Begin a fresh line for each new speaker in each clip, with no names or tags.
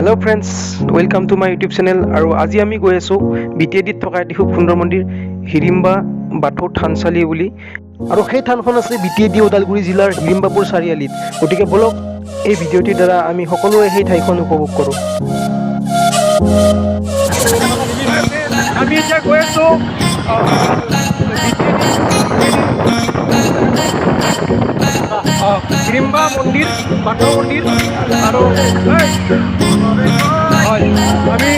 Hello' friends, welcome to my YouTube channel. আৰু আজি আমি গৈ আছোঁ বিটিএডিত থকা এটি খুব সুন্দৰ মন্দিৰ হিড়িম্বা বাথৌ থানচালি বুলি। আৰু সেই থানখন আছে বিটিএডি ওদালগুৰি জিলাৰ হিড়িম্বাপুৰ চাৰিআলিত। গতিকে বলক এই ভিডিঅ'টিৰ দ্বাৰা আমি সকলোৱে সেই ঠাইখন উপভোগ কৰোঁ। আমি এতিয়া গৈ আছোঁ হিড়িম্বা মন্দিৰ, বাথৌ মন্দিৰ। আৰু হয় আমি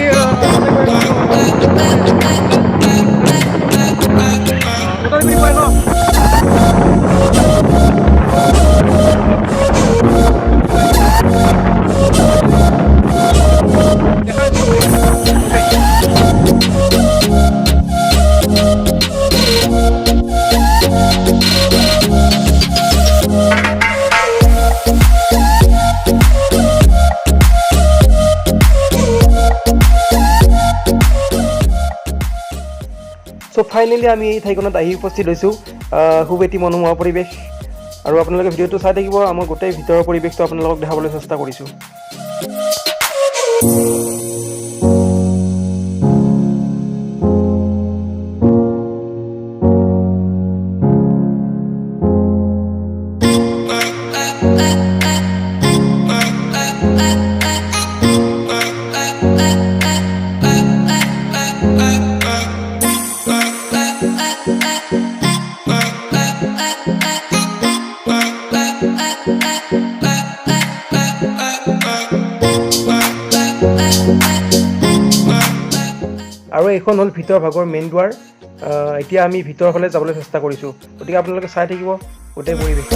ওদালগুৰি পাই ন। চ' ফাইনেলি আমি এই ঠাইখনত আহি উপস্থিত হৈছোঁ। খুব এটি মনোমোহা পৰিৱেশ। আৰু আপোনালোকে ভিডিঅ'টো চাই থাকিব। আমাৰ গোটেই ভিতৰৰ পৰিৱেশটো আপোনালোকক দেখাবলৈ চেষ্টা কৰিছোঁ। আৰু এইখন হ'ল ভিতৰ ভাগৰ মেইন দুৱাৰ। এতিয়া আমি ভিতৰৰ ফালে যাবলৈ চেষ্টা কৰিছোঁ। গতিকে আপোনালোকে চাই থাকিব গোটেই পৰিৱেশ।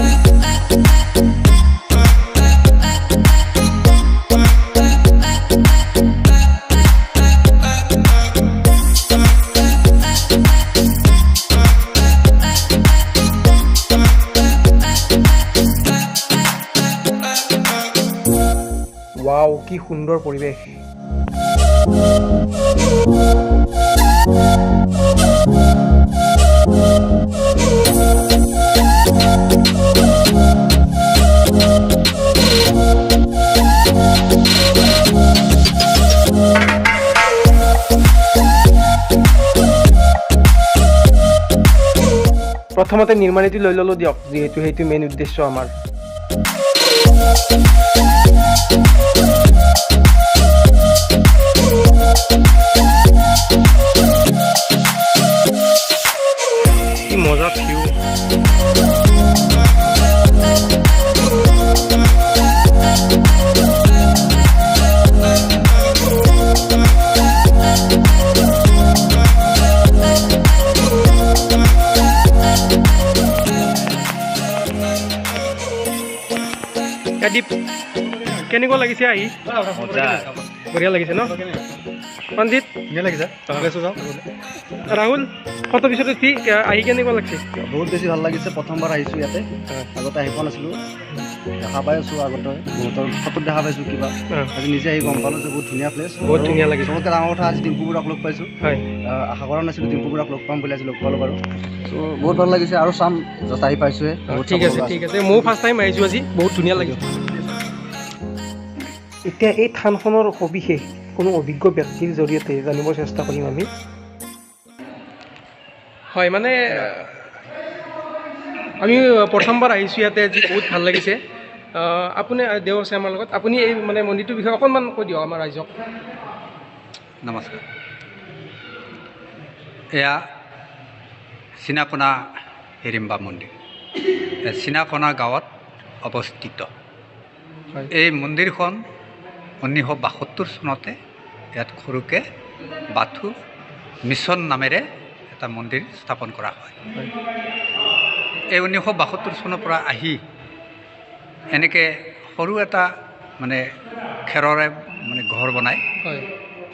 ৱাও, কি সুন্দৰ পৰিৱেশ। প্ৰথমতে নিৰ্মাণীটো লৈ ল'লোঁ দিয়ক, যিহেতু সেইটো মেইন উদ্দেশ্য আমাৰ। কি মজা ভিউ। দীপ, কেনেকুৱা লাগিছে আহি? বঢ়িয়া লাগিছে ন পণ্ডিত?
ধুনীয়া লাগিছে।
ৰাহুল, ফটো পিছত উঠি আহি কেনেকুৱা লাগিছে?
বহুত বেছি ভাল লাগিছে। প্ৰথমবাৰ আহিছোঁ ইয়াতে, আগতে আহি পোৱা নাছিলোঁ। দেখা পাই আছোঁ আগতে, বহুতৰ ফটোত দেখা পাইছোঁ কিবা। আজি নিজে আহি গম পালোঁ যে বহুত ধুনীয়া প্লেচ,
বহুত ধুনীয়া লাগিছে।
চবতকৈ ডাঙৰ কথা, আজি ডিম্পু বুঢ়াক লগ পাইছোঁ।
হয়,
আশা কৰা নাছিলোঁ ডিম্পু বুঢ়াক লগ পাম বুলি, আজি লগ পালোঁ বাৰু। চ' বহুত ভাল লাগিছে। আৰু চাম, জাষ্ট আহি পাইছোঁহে।
ঠিক আছে ঠিক আছে। ময়ো ফাৰ্ষ্ট টাইম আহিছোঁ আজি, বহুত ধুনীয়া লাগিছে। এতিয়া এই থানখনৰ সবিশেষ কোনো অভিজ্ঞ ব্যক্তিৰ জৰিয়তে জানিব চেষ্টা কৰিম আমি। হয়, মানে আমি প্ৰথমবাৰ আহিছোঁ ইয়াতে, আজি বহুত ভাল লাগিছে। আপুনি দেও আছে আমাৰ লগত, আপুনি এই মানে মন্দিৰটোৰ বিষয়ে অকণমান কৈ দিয়ক আমাৰ ৰাইজক।
নমস্কাৰ। এয়া চিনাপনা হিড়িম্বা মন্দিৰ, চিনাপনা গাঁৱত অৱস্থিত। এই মন্দিৰখন 1972 চনতে ইয়াত সৰুকৈ বাথৌ মিছন নামেৰে এটা মন্দিৰ স্থাপন কৰা হয়। এই 1972 চনৰ পৰা আহি এনেকৈ সৰু এটা মানে খেৰৰে মানে ঘৰ বনাই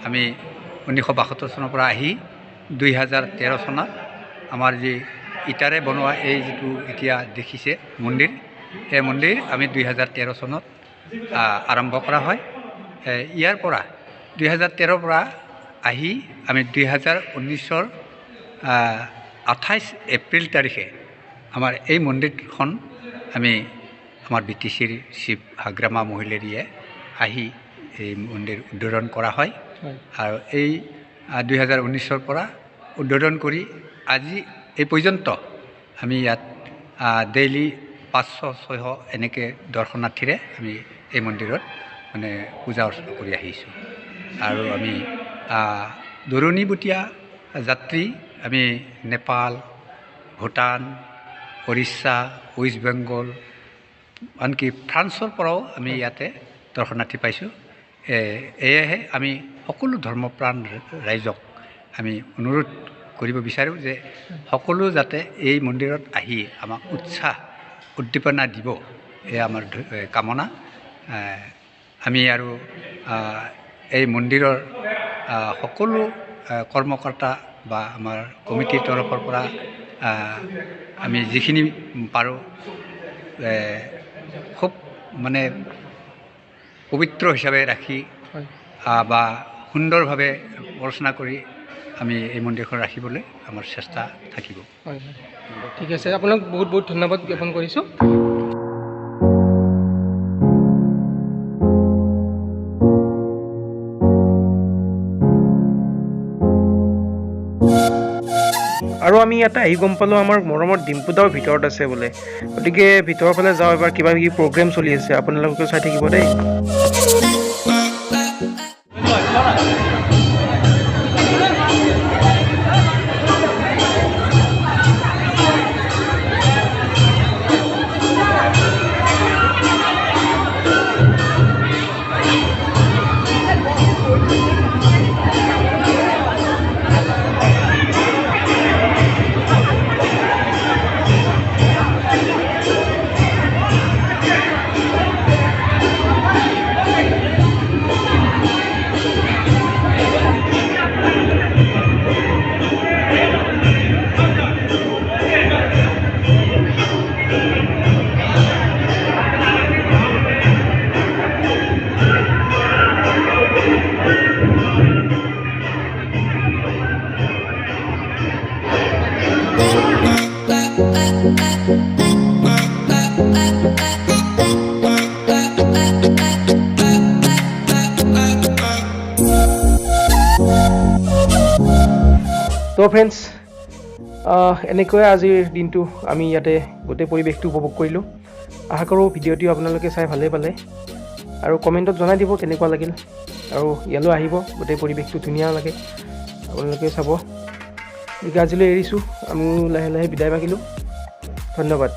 আমি 1972 চনৰ পৰা আহি 2013 চনত আমাৰ যি ইটাৰে বনোৱা এই যিটো এতিয়া দেখিছে মন্দিৰ, এই মন্দিৰ আমি 2013 চনত আৰম্ভ কৰা হয়। ইয়াৰ পৰা 2013 পৰা আহি আমি 2019 28 এপ্ৰিল তাৰিখে আমাৰ এই মন্দিৰখন আমি আমাৰ BTCৰ চিফ হাগ্ৰামা মহিলেৰীয়ে আহি এই মন্দিৰ উদ্বোধন কৰা হয়
হয়
আৰু এই 2019 পৰা উদ্বোধন কৰি আজি এই পৰ্যন্ত আমি ইয়াত ডেইলি 500-600 এনেকৈ দৰ্শনাৰ্থীৰে আমি এই মন্দিৰত মানে পূজা অৰ্চনা কৰি আহিছোঁ আৰু আমি দূৰণিবতীয়া যাত্ৰী আমি নেপাল, ভূটান, উৰিষ্যা, ৱেষ্ট বেংগল, আনকি ফ্ৰান্সৰ পৰাও আমি ইয়াতে দৰ্শনাৰ্থী পাইছোঁ। এয়েহে আমি সকলো ধৰ্মপ্ৰাণ ৰাইজক আমি অনুৰোধ কৰিব বিচাৰোঁ যে সকলো যাতে এই মন্দিৰত আহি আমাক উৎসাহ উদ্দীপনা দিব, এয়া আমাৰ কামনা। আমি আৰু এই মন্দিৰৰ সকলো কৰ্মকৰ্তা বা আমাৰ কমিটিৰ তৰফৰ পৰা আমি যিখিনি পাৰোঁ খুব মানে পবিত্ৰ হিচাপে ৰাখি
হয়
বা সুন্দৰভাৱে অৰ্চনা কৰি আমি এই মন্দিৰখন ৰাখিবলৈ আমাৰ চেষ্টা থাকিব।
হয় হয় ঠিক আছে, আপোনাক বহুত বহুত ধন্যবাদ জ্ঞাপন কৰিছোঁ। আৰু আমি ইয়াতে আহি গম পালোঁ আমাৰ মৰমৰ ডিম্পুদাও ভিতৰত আছে বোলে, গতিকে ভিতৰৰ ফালে যাওঁ এবাৰ, কিবা কিবি প্ৰগ্ৰেম চলি আছে, আপোনালোকেও চাই থাকিব দেই। তো ফ্ৰেণ্ডছ, এনেকৈয়ে আজিৰ দিনটো আমি ইয়াতে গোটেই পৰিৱেশটো উপভোগ কৰিলোঁ। আশা কৰোঁ ভিডিঅ'টো আপোনালোকে চাই ভালেই পালে আৰু কমেণ্টত জনাই দিব কেনেকুৱা লাগিল, আৰু ইয়ালৈ আহিব, গোটেই পৰিৱেশটো ধুনীয়া লাগে, আপোনালোকে চাব। গতিকে আজিলৈ এৰিছোঁ, আমি লাহে লাহে বিদায় মাগিলোঁ। ধন্যবাদ।